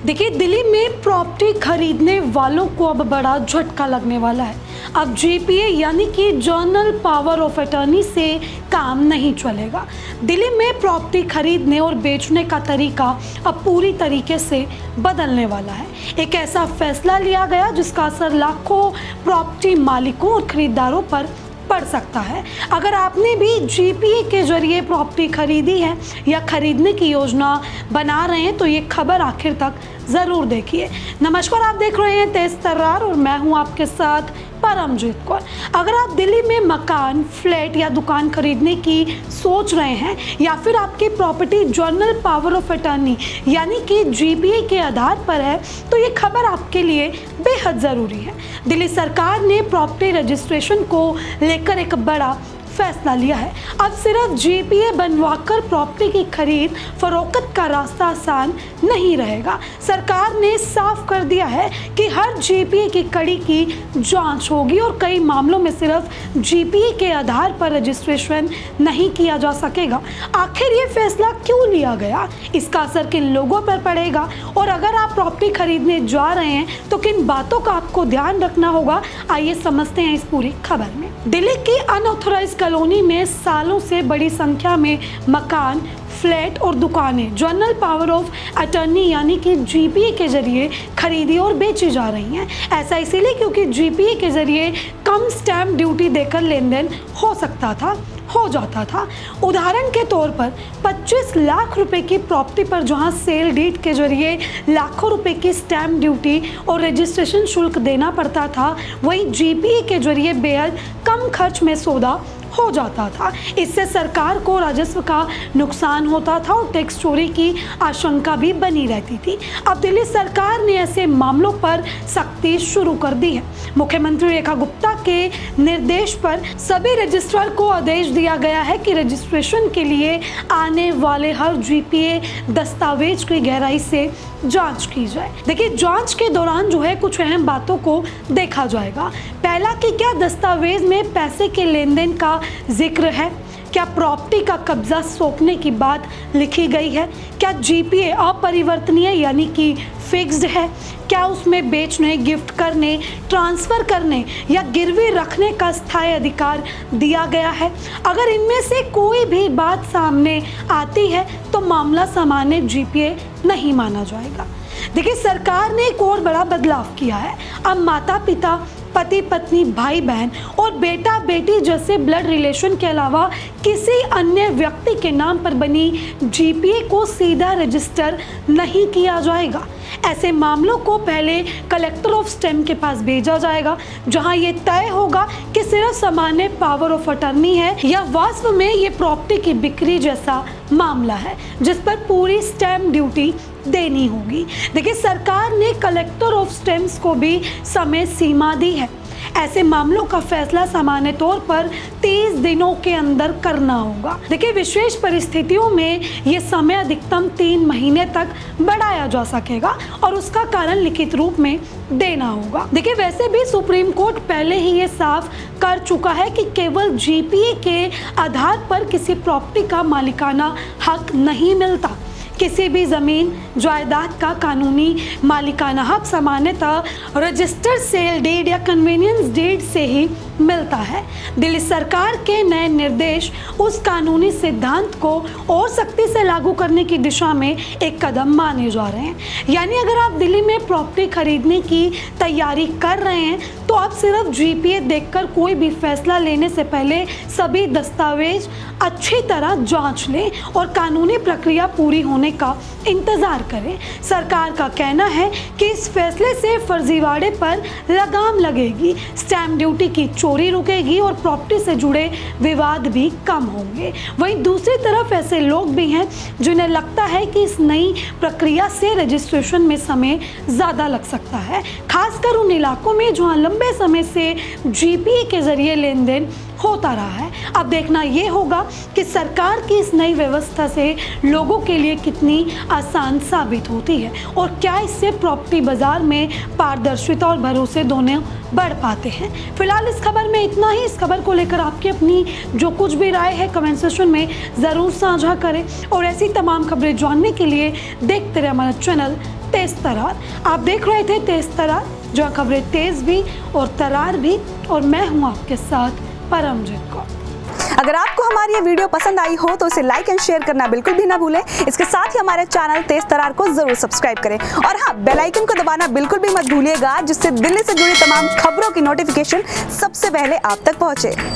देखिए, दिल्ली में प्रॉपर्टी खरीदने वालों को अब बड़ा झटका लगने वाला है। अब जीपीए यानी कि जर्नल पावर ऑफ अटर्नी से काम नहीं चलेगा। दिल्ली में प्रॉपर्टी खरीदने और बेचने का तरीका अब पूरी तरीके से बदलने वाला है। एक ऐसा फैसला लिया गया जिसका असर लाखों प्रॉपर्टी मालिकों और खरीदारों पर पड़ सकता है। अगर आपने भी जीपीए के जरिए प्रॉपर्टी खरीदी है या खरीदने की योजना बना रहे हैं तो ये खबर आखिर तक ज़रूर देखिए। नमस्कार, आप देख रहे हैं तेज तर्रार और मैं हूं आपके साथ परमजीत कौर। अगर आप दिल्ली में मकान, फ्लैट या दुकान खरीदने की सोच रहे हैं या फिर आपकी property journal power of attorney यानी कि जीपीए के आधार पर है तो ये खबर आपके लिए बेहद ज़रूरी है। दिल्ली सरकार ने प्रॉपर्टी रजिस्ट्रेशन को लेकर एक बड़ा फैसला लिया है। अब सिर्फ जीपीए बनवाकर प्रॉपर्टी की खरीद फरोख्त का रास्ता आसान नहीं रहेगा। सरकार ने साफ कर दिया है कि हर जीपीए की कड़ी की जांच होगी और कई मामलों में सिर्फ जीपीए के आधार पर रजिस्ट्रेशन नहीं किया जा सकेगा। आखिर ये फैसला क्यों लिया गया, इसका असर किन लोगों पर पड़ेगा और अगर आप प्रॉपर्टी खरीदने जा रहे हैं तो किन बातों का आपको ध्यान रखना होगा, आइए समझते हैं इस पूरी खबर में। दिल्ली की अनऑथराइज्ड कॉलोनी में सालों से बड़ी संख्या में मकान, फ्लैट और दुकानें जर्नल पावर ऑफ अटर्नी यानी कि जीपीए के जरिए खरीदी और बेची जा रही हैं। ऐसा इसीलिए क्योंकि जीपीए के जरिए कम स्टैंप ड्यूटी देकर लेन देन हो जाता था। उदाहरण के तौर पर 25 लाख रुपए की प्रॉपर्टी पर जहां सेल डीड के जरिए लाखों रुपए की स्टैंप ड्यूटी और रजिस्ट्रेशन शुल्क देना पड़ता था, वहीं जीपीए के जरिए बेहद कम खर्च में सौदा हो जाता था। इससे सरकार को राजस्व का नुकसान होता था और टैक्स चोरी की आशंका भी बनी रहती थी। अब दिल्ली सरकार ने ऐसे मामलों पर सख्ती शुरू कर दी है। मुख्यमंत्री रेखा गुप्ता के निर्देश पर सभी रजिस्ट्रार को आदेश दिया गया है कि रजिस्ट्रेशन के लिए आने वाले हर जीपीए दस्तावेज की गहराई से जांच की जाए। देखिए, जांच के दौरान जो है कुछ अहम बातों को देखा जाएगा। पहला कि क्या दस्तावेज में पैसे के लेन देन का जिक्र है, क्या प्रॉपर्टी का कब्जा सौंपने की बात लिखी गई है, क्या जीपीए अपरिवर्तनीय यानी कि फिक्स्ड है, क्या उसमें बेचने, गिफ्ट करने, ट्रांसफ़र करने या गिरवी रखने का स्थायी अधिकार दिया गया है। अगर इनमें से कोई भी बात सामने आती है तो मामला सामान्य जीपीए नहीं माना जाएगा। देखिए, सरकार ने एक और बड़ा बदलाव किया है। अब माता पिता, पति पत्नी, भाई बहन और बेटा बेटी जैसे ब्लड रिलेशन के अलावा किसी अन्य व्यक्ति के नाम पर बनी जीपीए को सीधा रजिस्टर नहीं किया जाएगा। ऐसे मामलों को पहले कलेक्टर ऑफ स्टेट के पास भेजा जाएगा, जहां ये तय होगा कि सिर्फ सामान्य पावर ऑफ अटर्नी है या वास्तव में ये प्रॉपर्टी की बिक्री जैसा मामला है जिस पर पूरी स्टैंप ड्यूटी देनी होगी। देखिए, सरकार ने कलेक्टर ऑफ स्टेट्स को भी समय सीमा दी है। ऐसे मामलों का फैसला सामान्य तौर पर 30 दिनों के अंदर करना होगा। देखिए, विशेष परिस्थितियों में ये समय अधिकतम 3 महीने तक बढ़ाया जा सकेगा और उसका कारण लिखित रूप में देना होगा। देखिए, वैसे भी सुप्रीम कोर्ट पहले ही ये साफ कर चुका है कि केवल जीपीए के आधार पर किसी प्रॉपर्टी का मालिकाना हक नहीं मिलता। किसी भी ज़मीन जायदाद का कानूनी मालिकाना हक सामान्यतः रजिस्टर्ड सेल डीड या कन्वीनियंस डीड से ही मिलता है। दिल्ली सरकार के नए निर्देश उस कानूनी सिद्धांत को और सख्ती से लागू करने की दिशा में एक कदम माने जा रहे हैं। यानी अगर आप दिल्ली में प्रॉपर्टी खरीदने की तैयारी कर रहे हैं तो आप सिर्फ जीपीए देखकर कोई भी फैसला लेने से पहले सभी दस्तावेज अच्छी तरह जांच लें और कानूनी प्रक्रिया पूरी होने का इंतज़ार करें। सरकार का कहना है कि इस फैसले से फर्जीवाड़े पर लगाम लगेगी, स्टैंप ड्यूटी की चोरी रुकेगी और प्रॉपर्टी से जुड़े विवाद भी कम होंगे। वहीं दूसरी तरफ ऐसे लोग भी हैं जिन्हें लगता है कि इस नई प्रक्रिया से रजिस्ट्रेशन में समय ज़्यादा लग सकता है, खासकर उन इलाकों में जहां लंबे समय से जीपीए के जरिए लेन देन होता रहा है। अब देखना ये होगा कि सरकार की इस नई व्यवस्था से लोगों के लिए कितनी आसान साबित होती है और क्या इससे प्रॉपर्टी बाजार में पारदर्शिता और भरोसे दोनों बढ़ पाते हैं। फिलहाल इस खबर में इतना ही। इस खबर को लेकर आपकी अपनी जो कुछ भी राय है कमेंट सेक्शन में ज़रूर साझा करें और ऐसी तमाम खबरें जानने के लिए देखते रहे हमारा चैनल तेज तरार। आप देख रहे थे तेज तरार, जो खबरें तेज भी और तरार भी, और मैं हूँ आपके साथ परमजीत कौर। अगर आपको हमारी ये वीडियो पसंद आई हो तो इसे लाइक एंड शेयर करना बिल्कुल भी ना भूलें। इसके साथ ही हमारे चैनल तेज तरार को जरूर सब्सक्राइब करें और हाँ, बेल आइकन को दबाना बिल्कुल भी मत भूलिएगा, जिससे दिल्ली से जुड़ी तमाम खबरों की नोटिफिकेशन सबसे पहले आप तक पहुंचे।